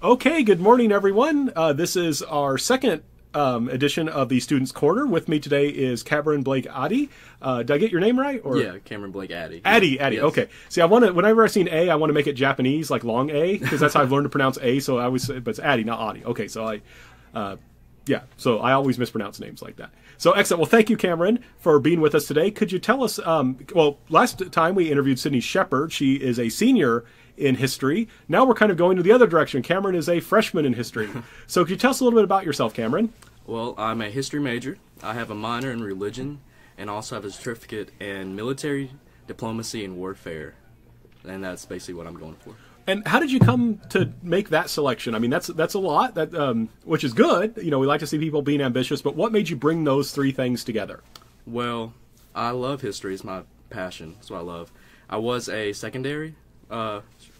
Okay, good morning, everyone. This is our second edition of the Students' Corner. With me today is Cameron Addie. Did I get your name right? Or? Yeah, Cameron Addie. Addie. Yes. Okay. See, whenever I see an A, I want to make it Japanese, like long A, because that's how I've learned to pronounce A. So I always say, but it's Addie, not Addie. Okay, so so I always mispronounce names like that. So excellent. Well, thank you, Cameron, for being with us today. Could you tell us? Last time we interviewed Sydney Shepard. She is a senior in history. Now we're kind of going to the other direction. Cameron is a freshman in history. So could you tell us a little bit about yourself, Cameron? Well, I'm a history major. I have a minor in religion and also have a certificate in military diplomacy and warfare. And that's basically what I'm going for. And how did you come to make that selection? I mean, that's a lot, which is good. You know, we like to see people being ambitious, but what made you bring those three things together? Well, I love history. It's my passion. It's what I love. I was a secondary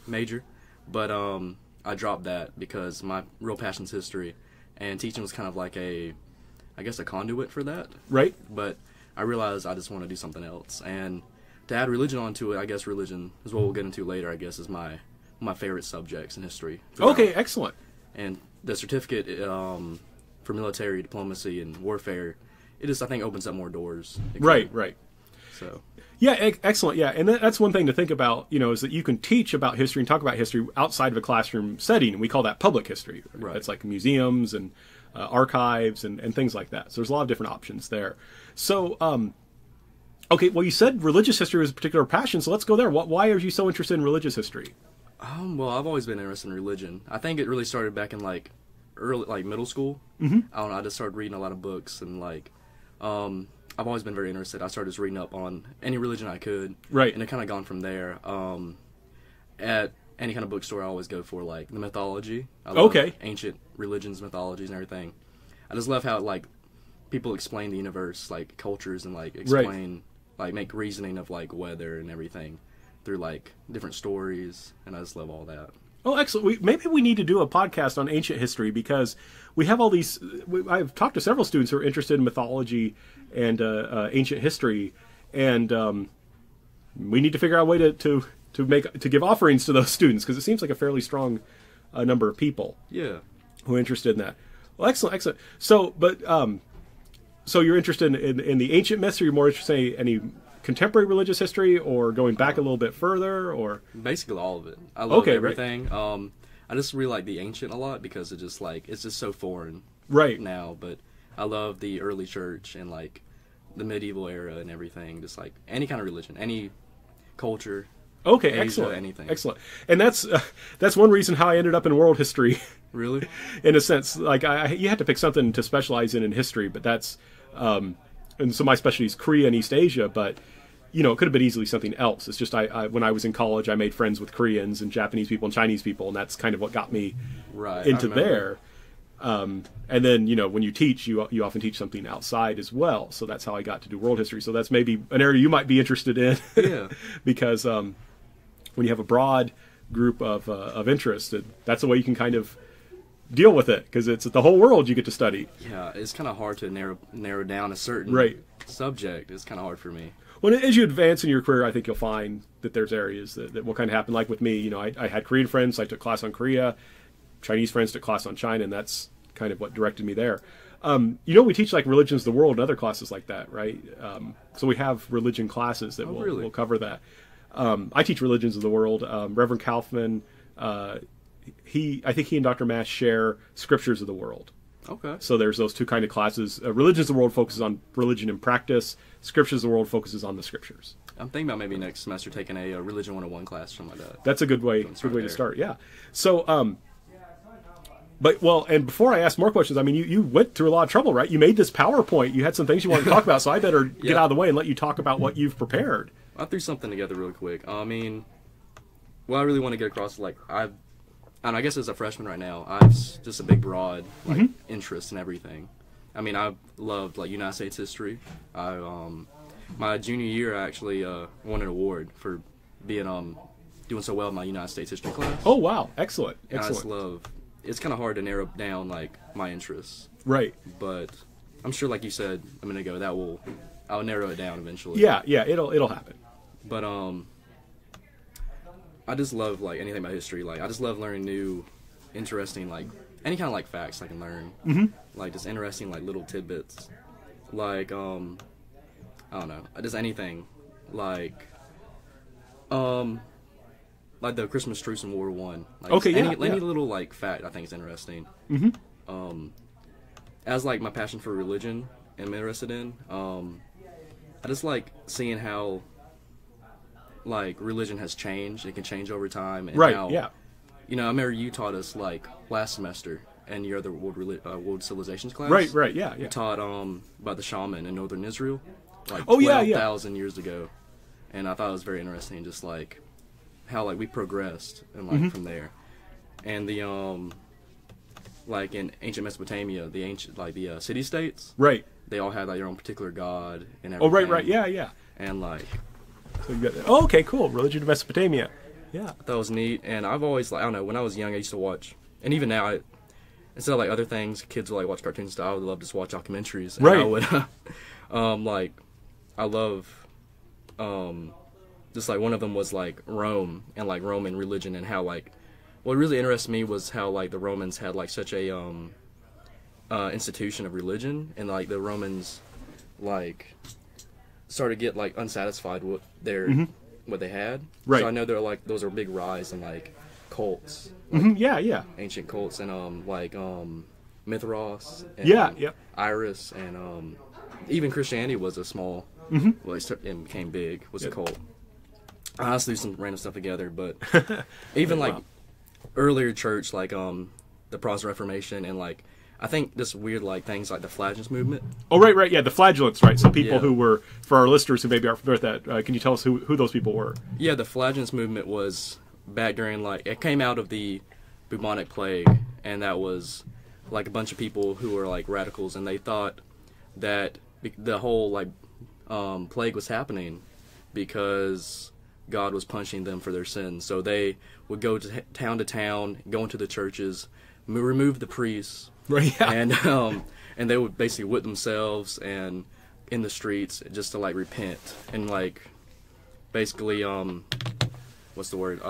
major, but I dropped that because my real passion is history, and teaching was kind of like a conduit for that. Right. But I realized I just want to do something else, and to add religion onto it, I guess religion is what we'll get into later. I guess is my favorite subjects in history. Okay, excellent. And the certificate for military diplomacy and warfare, it just I think opens up more doors. Right. So. Yeah, excellent. Yeah, and that's one thing to think about, is that you can teach about history and talk about history outside of a classroom setting, and we call that public history. Right. It's like museums and archives and things like that. So there's a lot of different options there. So, okay, well, you said religious history was a particular passion, so let's go there. Why are you so interested in religious history? Well, I've always been interested in religion. I think it really started back in early middle school. Mm-hmm. I don't know. I just started reading a lot of books and I've always been very interested. I started just reading up on any religion I could. Right. And it kind of gone from there. At any kind of bookstore, I always go for the mythology. I love ancient religions, mythologies, and everything. I just love how people explain the universe, cultures, and explain make reasoning of weather and everything through different stories, and I just love all that. Oh, excellent. Maybe we need to do a podcast on ancient history because we have all these. I've talked to several students who are interested in mythology and ancient history, and we need to figure out a way to give offerings to those students because it seems like a fairly strong number of people. Yeah, who are interested in that. Well, excellent. So, so you're interested in the ancient myths, or you're more interested in any contemporary religious history, or going back a little bit further, or basically all of it. I love everything. Right. I just really like the ancient a lot because it just it's just so foreign right now. But I love the early church and the medieval era and everything. Just any kind of religion, any culture. Okay, Asia, excellent. Anything. Excellent. And that's one reason how I ended up in world history. Really? In a sense, you had to pick something to specialize in history, but that's and so my specialty is Korea and East Asia, but it could have been easily something else. It's just I when I was in college, I made friends with Koreans and Japanese people and Chinese people, and that's kind of what got me into there. And then when you teach, you often teach something outside as well. So that's how I got to do world history. So that's maybe an area you might be interested in. Yeah. Because when you have a broad group of interest, that's the way you can kind of deal with it, because it's the whole world you get to study. Yeah, it's kind of hard to narrow down a certain subject. It's kind of hard for me. Well, as you advance in your career, I think you'll find that there's areas that will kind of happen. Like with me, I had Korean friends, so I took class on Korea. Chinese friends took class on China, and that's kind of what directed me there. We teach religions of the world and other classes like that, right? So we have religion classes that will cover that. I teach religions of the world. Reverend Kaufman, I think he and Dr. Mash share scriptures of the world. Okay. So there's those two kind of classes. Religions of the world focuses on religion and practice. Scriptures of the world focuses on the scriptures. I'm thinking about maybe next semester taking a Religion 101 class, something like that. That's a good way to start, yeah. So, and before I ask more questions, I mean, you went through a lot of trouble, right? You made this PowerPoint. You had some things you wanted to talk about, so I better get out of the way and let you talk about what you've prepared. I threw something together real quick. I mean, what I really want to get across, I guess as a freshman right now, I've just a big, broad interest in everything. I mean, I've loved United States history. My junior year, I actually won an award for being doing so well in my United States history class. Oh wow, excellent! And I just love. It's kind of hard to narrow down my interests. Right. But I'm sure, like you said a minute ago, I'll narrow it down eventually. Yeah, it'll happen. But I just love anything about history. I just love learning new interesting, like any kind of like facts I can learn, like just interesting like little tidbits, like I don't know, just anything, like the Christmas truce in World War One. Like, okay, any little like fact I think is interesting. As like my passion for religion I'm interested in, I just like seeing how like religion has changed. It can change over time, and how, you know, I remember you taught us like last semester in your other world civilizations class. Right, yeah. You taught about the shaman in northern Israel, like 12,000 years ago, and I thought it was very interesting, just like how like we progressed and like from there, and the like in ancient Mesopotamia, the ancient like the city states, right? They all had like their own particular god and everything. Oh, right, yeah. And like, so you got that. Oh, okay, cool. Religion of Mesopotamia. Yeah, that was neat. And I've always like, I don't know, when I was young, I used to watch, and even now, instead of like other things, kids will like watch cartoons and stuff. I would love to just watch documentaries. And right. I would, like, I love, just like one of them was like Rome and like Roman religion, and how like, what really interested me was how like the Romans had like such a institution of religion, and like the Romans like started to get like unsatisfied with their what they had. Right. So I know they're like those are big rise in like cults. Like, yeah. Ancient cults, and like Mithras and yeah. Iris, and even Christianity was a small well it became big, was a cult. I just threw some random stuff together, but even like earlier church, like the Protestant Reformation, and like I think just weird like things like the Flagellants movement. Oh, right, yeah, the Flagellants, right? So people who were, for our listeners who maybe aren't familiar with that, can you tell us who those people were? Yeah, the Flagellants movement was back during like, it came out of the bubonic plague, and that was like a bunch of people who were like radicals, and they thought that the whole like plague was happening because God was punishing them for their sins. So they would go to town, go into the churches, remove the priests, right? Yeah. And they would basically whip themselves and in the streets just to like repent and like basically what's the word,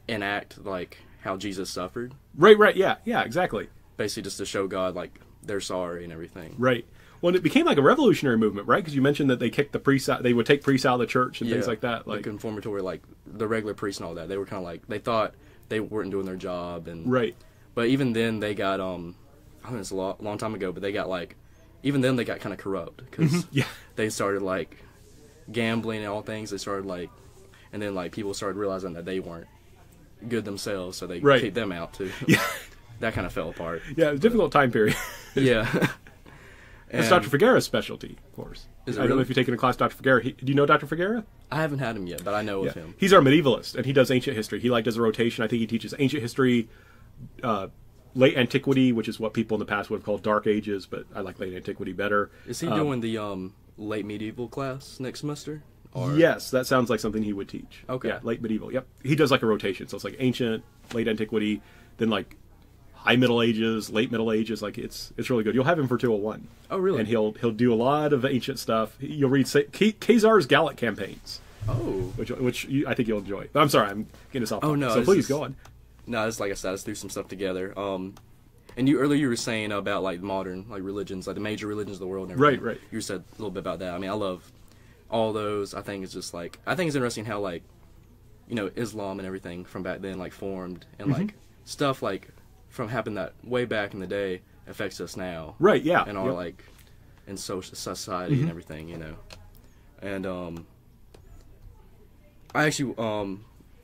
enact like how Jesus suffered. Right, yeah, exactly. Basically just to show God like they're sorry and everything. Right. Well, it became like a revolutionary movement, right? Because you mentioned that they kicked the priests out. They would take priests out of the church and things like that. Like conformatory, like the regular priests and all that. They were kind of like, they thought they weren't doing their job, and right. But even then, they got I think it's a long time ago, but they got like, even then they got kind of corrupt because they started like gambling and all things. They started like, and then like people started realizing that they weren't good themselves, so they kicked them out too. Yeah, that kind of fell apart. Yeah, it was a difficult time period. Yeah. That's Dr. Figueroa's specialty, of course. I don't know if you've taken a class with Dr. Figueroa. Do you know Dr. Figueroa? I haven't had him yet, but I know of him. He's our medievalist, and he does ancient history. He like does a rotation. I think he teaches ancient history, late antiquity, which is what people in the past would have called dark ages, but I like late antiquity better. Is he doing the late medieval class next semester? Or? Yes, that sounds like something he would teach. Okay. Yeah, late medieval. Yep. He does like a rotation, so it's like ancient, late antiquity, then like High Middle Ages, Late Middle Ages. Like it's really good. You'll have him for 201. Oh, really? And he'll do a lot of ancient stuff. You'll read Khazar's Gallic campaigns. Oh, which I think you'll enjoy. But I'm sorry, I'm getting us off. Oh no, so please go on. No, it's like I said, I just threw some stuff together. And you earlier you were saying about like modern like religions, like the major religions of the world. And everything. Right. You said a little bit about that. I mean, I love all those. I think it's just like, I think it's interesting how like, you know, Islam and everything from back then like formed, and like stuff like from happened that way back in the day affects us now. Right. Yeah. And our like in social society and everything, you know. And I actually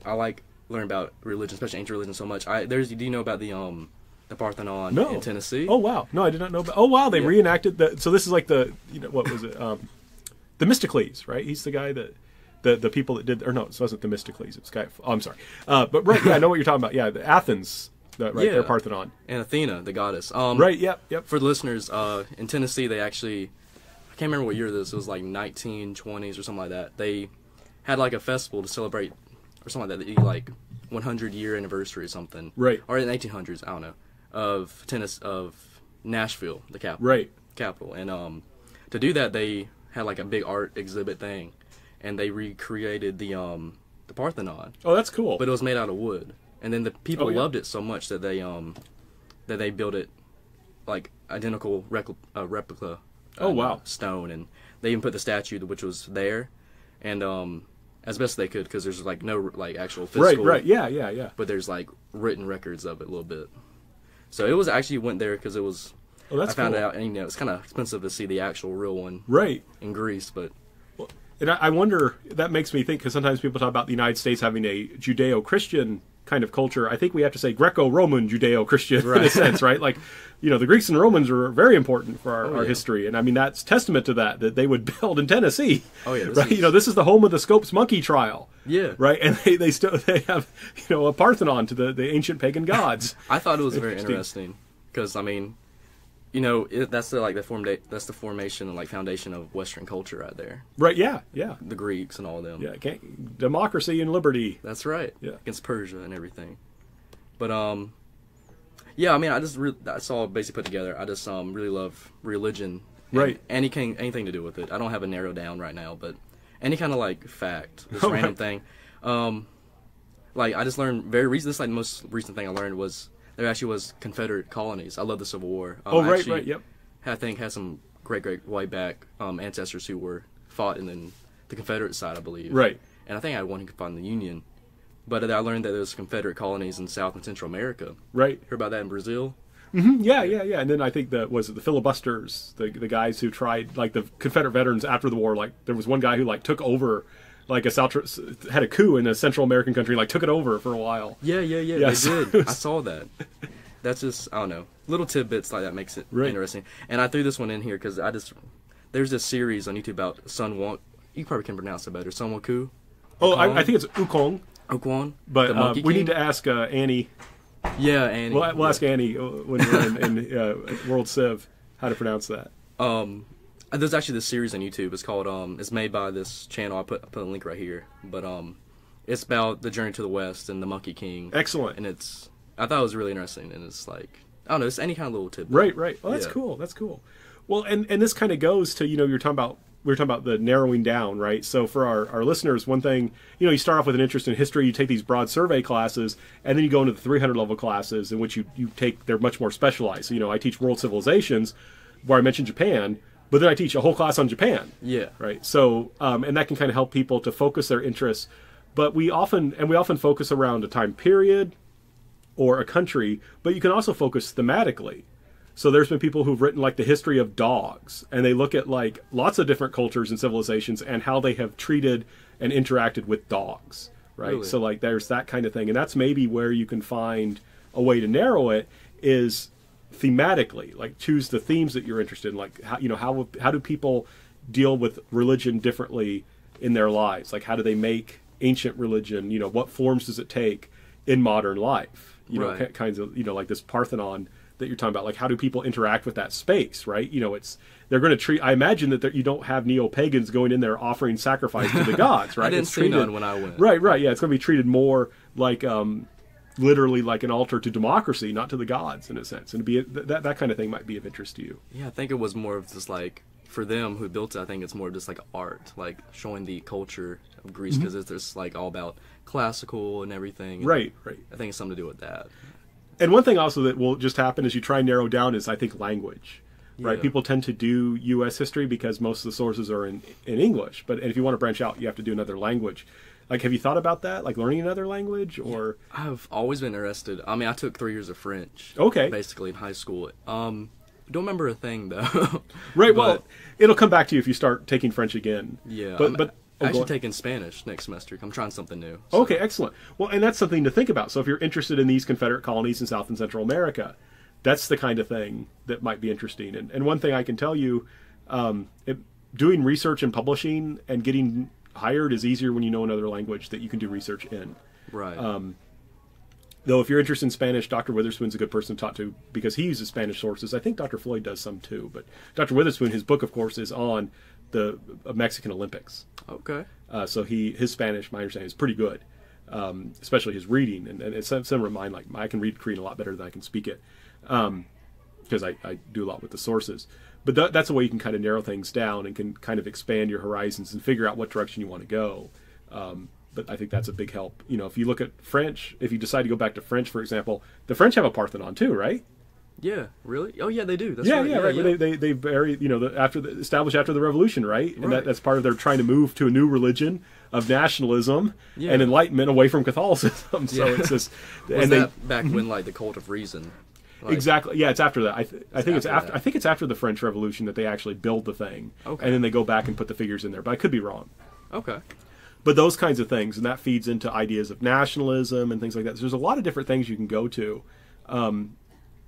I like learning about religion, especially ancient religion, so much. Do you know about the Parthenon in Tennessee? Oh wow, no, I did not know about. Oh wow, they reenacted the. So this is like the, you know, what was it? The Themistocles, right? He's the guy that the people that did, or no, it wasn't Themistocles. It was guy. Oh, I'm sorry, but right, yeah, I know what you're talking about. Yeah, the Athens, their Parthenon, and Athena, the goddess. Right. Yep. For the listeners, in Tennessee, they actually, I can't remember what year this was, like 1920s or something like that. They had like a festival to celebrate, or something like that, like 100-year anniversary or something. Right. Or in the 1800s, I don't know, of Nashville, the capital. Right. Capital, and to do that, they had like a big art exhibit thing, and they recreated the Parthenon. Oh, that's cool. But it was made out of wood, and then the people Oh, yeah. loved it so much that they built it like identical replica. Oh, wow. Stone, and they even put the statue which was there, and as best they could, because there's like no like actual physical. Right. Yeah. But there's like written records of it a little bit. So it was actually went there because it was. Oh, that's I found cool. out, and it's kind of expensive to see the actual real one Right. in Greece, but And I wonder, that makes me think, because sometimes people talk about the United States having a Judeo-Christian kind of culture. I think we have to say Greco-Roman Judeo-Christian in a sense, right? Like, the Greeks and Romans were very important for our history. And I mean, that's testament to that they would build in Tennessee. Oh, yeah. Right? This is the home of the Scopes monkey trial. Yeah. Right? And they have, a Parthenon to the ancient pagan gods. I thought it was very interesting because, I mean, that's the formation and like foundation of Western culture right there. Right, yeah. The Greeks and all of them. Yeah, democracy and liberty. That's right. Yeah. Against Persia and everything. But yeah, I mean, that's all basically put together. I just really love religion. Right. Anything to do with it. I don't have it narrowed down right now, but any kind of like fact, this random thing. Like I just learned very recently. This is like the most recent thing I learned was there actually was Confederate colonies. I love the Civil War. Right. Yep. I think had some great way back ancestors who were fought in the Confederate side, I believe. Right. And I think I had one who could fight in the Union. But I learned that there was Confederate colonies in South and Central America. Right. Heard about that in Brazil? Mm-hmm. Yeah. And then I think the filibusters, the guys who tried, like the Confederate veterans after the war, like there was one guy who like took over, like had a coup in a Central American country, like took it over for a while. Yeah. Yes. They did. I saw that. That's just, I don't know, little tidbits like that makes it interesting. And I threw this one in here because there's this series on YouTube about Sun Won. You probably can pronounce it better. Sun Wukong. Oh, I think it's Wukong. Wukong. But we need to ask Annie. Yeah, Annie. We'll ask Annie when we're in World Civ how to pronounce that. There's actually this series on YouTube. It's called it's made by this channel. I put a link right here. But it's about the journey to the West and the Monkey King. Excellent. And I thought it was really interesting. And it's like, I don't know, it's any kind of little tip. Right. Well, that's cool. That's cool. Well, and this kind of goes to we were talking about the narrowing down, right? So for our listeners, one thing, you start off with an interest in history, you take these broad survey classes, and then you go into the 300 level classes in which you take, they're much more specialized. So, I teach world civilizations, where I mentioned Japan, but then I teach a whole class on Japan. Yeah. Right. So, and that can kind of help people to focus their interests. But we often focus around a time period or a country, but you can also focus thematically. So there's been people who've written like the history of dogs, and they look at like lots of different cultures and civilizations and how they have treated and interacted with dogs, right? Really? So like there's that kind of thing, and that's maybe where you can find a way to narrow it is thematically, like choose the themes that you're interested in, like how do people deal with religion differently in their lives? Like how do they make ancient religion? What forms does it take in modern life? Kinds of like this Parthenon that you're talking about, like how do people interact with that space, right? They're going to treat. I imagine that you don't have neo-pagans going in there offering sacrifice to the gods, right? I didn't see none when I went. Right. Yeah, it's going to be treated more like literally like an altar to democracy, not to the gods in a sense, and that kind of thing might be of interest to you. Yeah, I think it was more of just like for them who built it. I think it's more just like art, like showing the culture of Greece because it's just like all about classical and everything. And right. I think it's something to do with that. And one thing also that will just happen as you try and narrow down is, I think, language, right? People tend to do U.S. history because most of the sources are in English. But if you want to branch out, you have to do another language. Like, have you thought about that? Like learning another language or? Yeah, I've always been interested. I mean, I took 3 years of French. Okay. Basically in high school. Don't remember a thing though. Right. Well, it'll come back to you if you start taking French again. Yeah. But I'm actually taking Spanish next semester. I'm trying something new. So. Okay, excellent. Well, and that's something to think about. So if you're interested in these Confederate colonies in South and Central America, that's the kind of thing that might be interesting. And one thing I can tell you, doing research and publishing and getting hired is easier when you know another language that you can do research in. Right. Though if you're interested in Spanish, Dr. Witherspoon's a good person to talk to because he uses Spanish sources. I think Dr. Floyd does some too. But Dr. Witherspoon, his book, of course, is on the Mexican Olympics. Okay. So his Spanish, my understanding, is pretty good, especially his reading. And it's similar to mine. Like I can read Korean a lot better than I can speak it because I do a lot with the sources. But that's a way you can kind of narrow things down and can kind of expand your horizons and figure out what direction you want to go. but I think that's a big help. You know, if you look at French, if you decide to go back to French, for example, the French have a Parthenon too, right? Yeah, really? Oh, yeah, they do. That's yeah, right. yeah, right. Yeah. They very, you know, established after the Revolution, right? And Right. that's part of their trying to move to a new religion of nationalism Yeah. and enlightenment away from Catholicism. So Yeah. it's just, Was that back when, like, the cult of reason? Like, exactly. Yeah, it's after that. I think it's after after. that. I think it's after the French Revolution that they actually build the thing, Okay. and then they go back and put the figures in there. But I could be wrong. Okay. But those kinds of things, and that feeds into ideas of nationalism and things like that. So there's a lot of different things you can go to.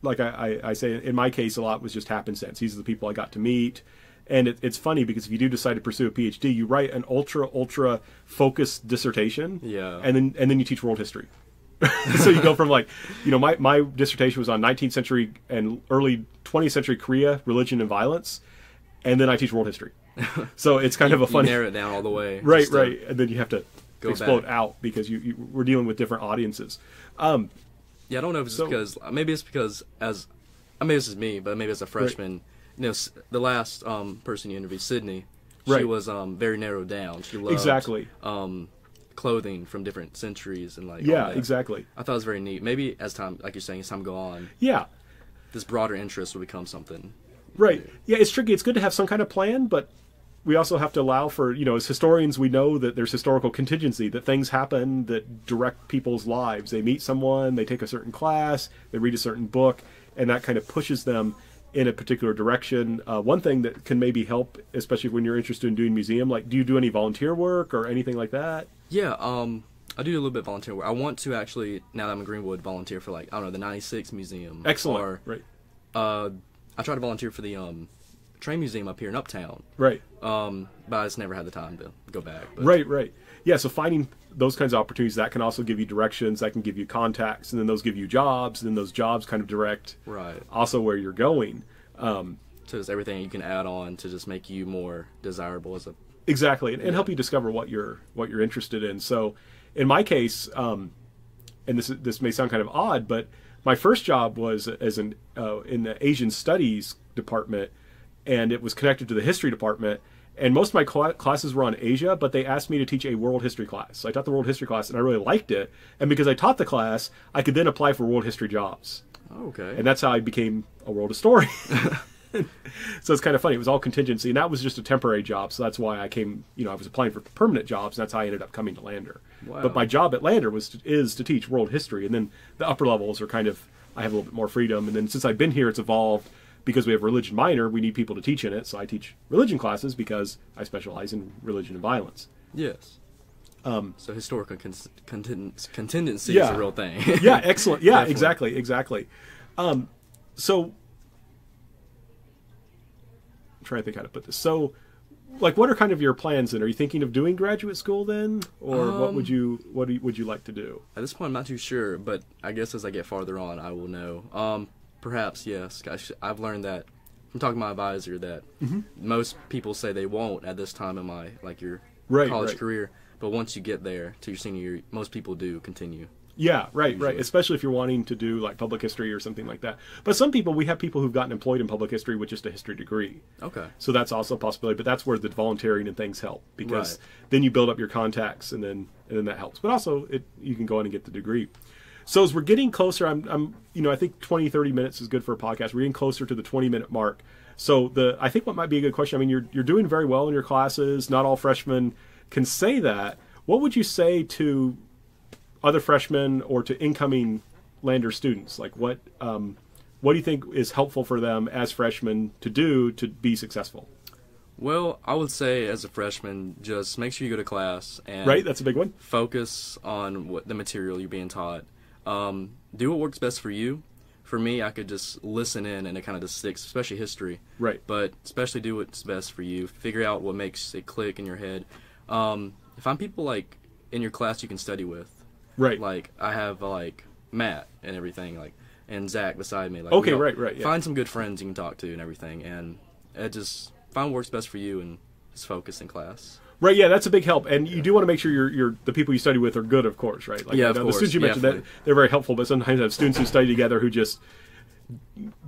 Like I say, in my case, a lot was just happenstance. These are the people I got to meet. And it's funny because if you do decide to pursue a PhD, you write an ultra focused dissertation, Yeah. and then you teach world history. So you go from, like, you know, my dissertation was on 19th century and early 20th century Korea, religion and violence, and then I teach world history. So it's kind of a funny, You narrow it down all the way. right, just to right, and then you have to go explode back. out because we're dealing with different audiences. Yeah, I don't know if it's So- because maybe it's because maybe this is me, but maybe as a freshman, you know, the last person you interviewed, Sydney, she Right. was very narrowed down. She loved Exactly. clothing from different centuries and like all Yeah, that. exactly. I thought it was very neat. Maybe as time, like you're saying, as time go on, Yeah. this broader interest will become something. Right. Yeah, it's tricky. It's good to have some kind of plan, but we also have to allow for, you know, as historians, we know that there's historical contingency, that things happen that direct people's lives. They meet someone, they take a certain class, they read a certain book, and that kind of pushes them in a particular direction. One thing that can maybe help, especially when you're interested in doing museum, like, do you do any volunteer work or anything like that? Yeah, I do a little bit of volunteer work. I want to actually, now that I'm in Greenwood, volunteer for, like, I don't know, the 96 Museum. Excellent. Or, Right. I tried to volunteer for the train museum up here in Uptown. Right. But I just never had the time to go back. But, Right, right. Yeah, so finding those kinds of opportunities, that can also give you directions, that can give you contacts, and then those give you jobs, and then those jobs kind of direct Right. also where you're going. So just everything you can add on to just make you more desirable as a... Exactly, and help you discover what you're interested in. So, in my case, and this may sound kind of odd, but my first job was as in the Asian Studies department, and it was connected to the history department. And most of my classes were on Asia, but they asked me to teach a world history class. So I taught the world history class, and I really liked it. And because I taught the class, I could then apply for world history jobs. Oh, okay. And that's how I became a world historian. So it's kind of funny. It was all contingency, and that was just a temporary job. So that's why I came, you know, I was applying for permanent jobs, and that's how I ended up coming to Lander. Wow. But my job at Lander is to teach world history. And then the upper levels are kind of, I have a little bit more freedom. And then since I've been here, it's evolved. Because we have religion minor, we need people to teach in it. So I teach religion classes because I specialize in religion and violence. Yes. So historical contingency is Yeah. a real thing. Yeah, excellent. Yeah, Definitely. exactly. So I'm trying to think how to put this. So, like, what are kind of your plans then? Are you thinking of doing graduate school then, or what would you like to do? At this point, I'm not too sure, but I guess as I get farther on, I will know. Perhaps, yes. I've learned that from talking to my advisor that most people say they won't at this time in my, like, your college career. But once you get there to your senior year, most people do continue. Yeah, right. Usually. Especially if you're wanting to do like public history or something like that. But some people, we have people who've gotten employed in public history with just a history degree. Okay. So that's also a possibility. But that's where the volunteering and things help because Right. then you build up your contacts and then that helps. But also you can go on and get the degree. So as we're getting closer, I'm I think 20, 30 minutes is good for a podcast. We're getting closer to the 20-minute mark. So I think what might be a good question, I mean, you're doing very well in your classes. Not all freshmen can say that. What would you say to other freshmen or to incoming Lander students? Like what do you think is helpful for them as freshmen to do to be successful? Well, I would say as a freshman, just make sure you go to class and Right, that's a big one. focus on what the material you're being taught. Do what works best for you. For me, I could just listen in and it kind of just sticks, especially history. Right. But especially do what's best for you. Figure out what makes it click in your head. Find people like in your class you can study with. Right. Like I have like Matt and everything, like and Zach beside me. Like Okay, we all- right, yeah. Find some good friends you can talk to and everything, and just find what works best for you and just focus in class. Right, yeah, that's a big help, and you do want to make sure you're the people you study with are good, of course, right? Like, Yeah, of the course, students you mentioned that definitely. they're very helpful, but sometimes I have students who study together who just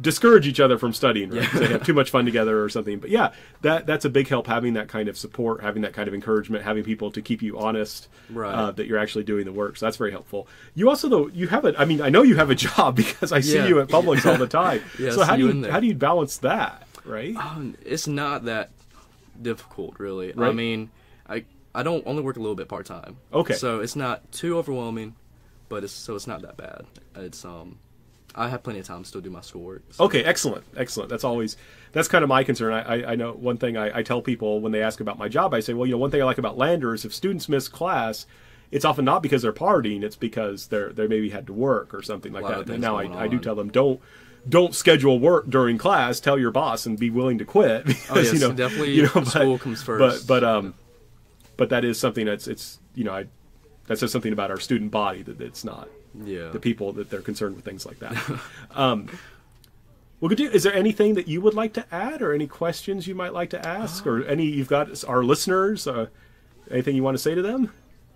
discourage each other from studying, right? They have too much fun together or something. But yeah, that's a big help, having that kind of support, having that kind of encouragement, having people to keep you honest, right. That you're actually doing the work. So that's very helpful. You also, though, you have I mean, I know you have a job because I see you at Publix all the time. So how do you balance that, right? It's not that difficult, really. Right. I mean, I don't only work a little bit part-time. Okay. So it's not too overwhelming, but it's not that bad. It's I have plenty of time to still do my schoolwork. So. Okay, excellent. That's kind of my concern. I know one thing I tell people when they ask about my job, I say, well, one thing I like about Lander is if students miss class, it's often not because they're partying, it's because they maybe had to work or something like that. And now I do tell them, don't schedule work during class, tell your boss and be willing to quit. Because, definitely school comes first. But that is something that says something about our student body, that it's not the people that they're concerned with things like that. Well, is there anything that you would like to add, or any questions you might like to ask, or you've got our listeners? Anything you want to say to them?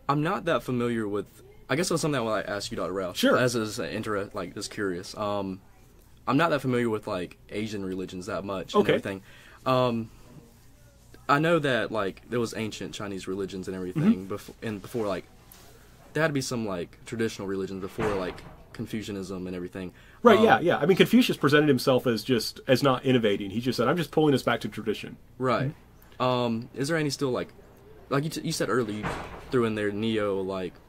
I'm not that familiar with. I guess that's something I ask you, Dr. Ralph. Sure. As is just curious. I'm not that familiar with Asian religions that much. Okay. And everything. I know that there was ancient Chinese religions and everything before there had to be some traditional religions before Confucianism and everything. Right. Yeah. I mean, Confucius presented himself as not innovating. He just said, "I'm just pulling us back to tradition." Right. Is there any still like you said earlier, you threw in there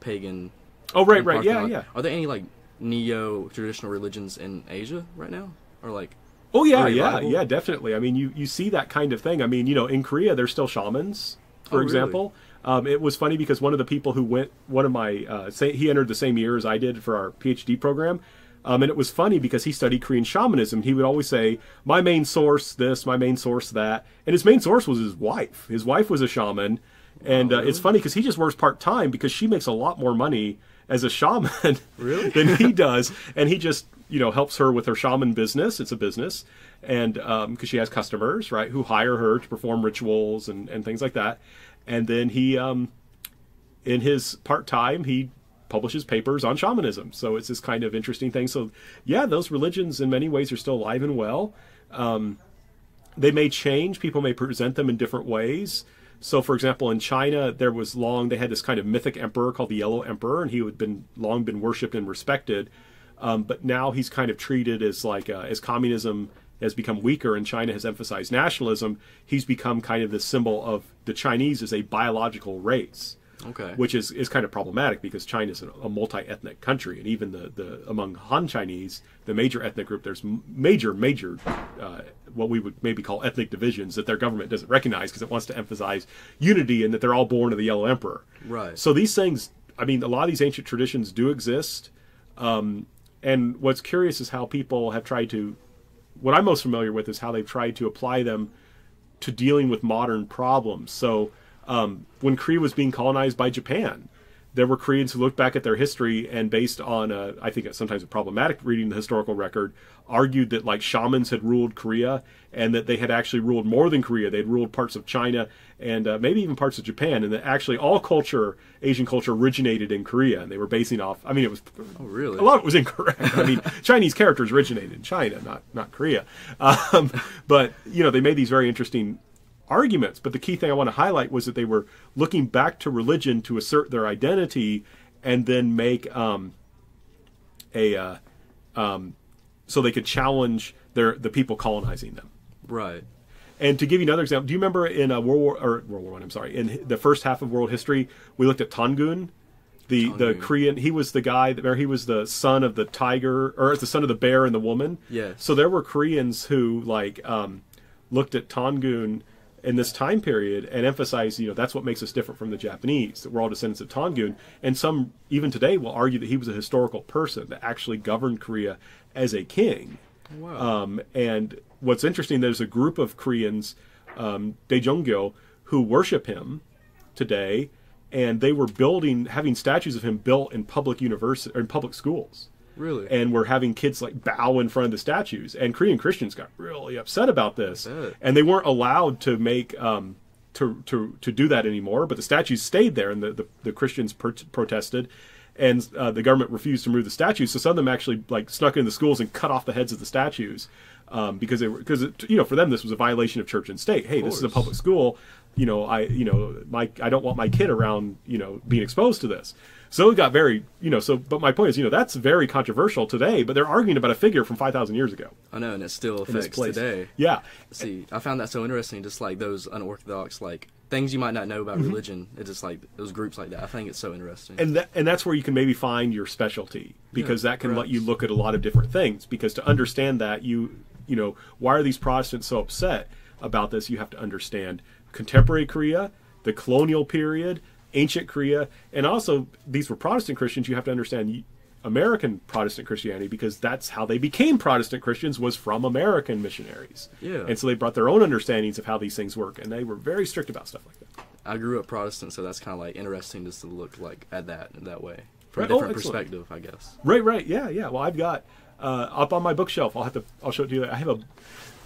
pagan? Oh, right. Yeah. Are there any neo traditional religions in Asia right now, or Oh yeah, definitely. I mean, you see that kind of thing. I mean, in Korea, there's still shamans, for example. Really? It was funny because one of the people who went, he entered the same year as I did for our PhD program, and it was funny because he studied Korean shamanism. He would always say, "My main source this, my main source that," and his main source was his wife. His wife was a shaman, and really? It's funny because he just works part-time because she makes a lot more money as a shaman really? than he does, and he just helps her with her shaman business. It's a business, and because she has customers, right, who hire her to perform rituals and things like that. And then he, in his part-time, he publishes papers on shamanism. So it's this kind of interesting thing. So yeah, those religions in many ways are still alive and well. They may change. People may present them in different ways. So, for example, in China, they had this kind of mythic emperor called the Yellow Emperor, and he had long been worshipped and respected. But now he's kind of treated as as communism has become weaker and China has emphasized nationalism, he's become kind of the symbol of the Chinese as a biological race. Okay. Which is kind of problematic because China is a multi-ethnic country, and even the among Han Chinese, the major ethnic group, there's major what we would maybe call ethnic divisions that their government doesn't recognize because it wants to emphasize unity and that they're all born of the Yellow Emperor. Right. So these things, I mean, a lot of these ancient traditions do exist, and what's curious is how people have tried to. What I'm most familiar with is how they've tried to apply them to dealing with modern problems. So. When Korea was being colonized by Japan, there were Koreans who looked back at their history and based on, I think sometimes a problematic reading the historical record, argued that shamans had ruled Korea and that they had actually ruled more than Korea. They'd ruled parts of China and maybe even parts of Japan, and that actually all Asian culture originated in Korea, and they were basing off, I mean, it was, oh, really? A lot of it was incorrect. I mean, Chinese characters originated in China, not Korea. But, they made these very interesting arguments, but the key thing I want to highlight was that they were looking back to religion to assert their identity and then make so they could challenge the people colonizing them. Right. And to give you another example, do you remember in World War I, I'm sorry, in the first half of world history, we looked at Tangun, the Korean, he was the guy, he was the son of the tiger, or the son of the bear and the woman. Yes. So there were Koreans who looked at Tangun in this time period and emphasize, that's what makes us different from the Japanese, that we're all descendants of Tangun. And some, even today, will argue that he was a historical person that actually governed Korea as a king. Wow. And what's interesting, there's a group of Koreans, Daejongyo, who worship him today, and they were having statues of him built in public schools. Really? And we're having kids bow in front of the statues, and Korean Christians got really upset about this, and they weren't allowed to make to do that anymore. But the statues stayed there, and the Christians protested, and the government refused to remove the statues. So some of them actually like snuck into the schools and cut off the heads of the statues because for them this was a violation of church and state. Hey, this is a public school. I don't want my kid around, being exposed to this. So it got very, but my point is, that's very controversial today, but they're arguing about a figure from 5,000 years ago. I know, and it still affects today. Yeah. See, I found that so interesting, just like those unorthodox, like, things you might not know about religion. It's just like those groups like that. I think it's so interesting. And that's where you can maybe find your specialty, because that can let you look at a lot of different things. Because to understand that, why are these Protestants so upset about this? You have to understand contemporary Korea, the colonial period, ancient Korea, and also these were Protestant Christians. You have to understand American Protestant Christianity, because that's how they became Protestant Christians, was from American missionaries. Yeah. And so they brought their own understandings of how these things work, and they were very strict about stuff like that. I grew up Protestant, so that's kind of like interesting just to look like at that in that way from Right. a different Excellent. perspective, I guess. Right. Yeah. Well, I've got up on my bookshelf. I'll show it to you. I have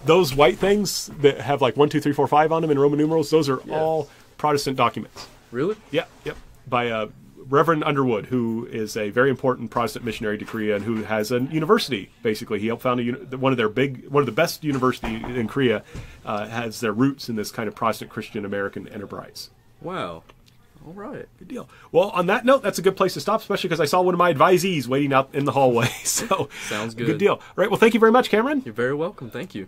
those white things that have like 1, 2, 3, 4, 5 on them in Roman numerals. Those are all Protestant documents. Really? Yep. By Reverend Underwood, who is a very important Protestant missionary to Korea and who has a university. Basically, he helped found one of the best university in Korea. Has their roots in this kind of Protestant Christian American enterprise. Wow. All right. Good deal. Well, on that note, that's a good place to stop, especially because I saw one of my advisees waiting out in the hallway. So Sounds good. Good deal. All right. Well, thank you very much, Cameron. You're very welcome. Thank you.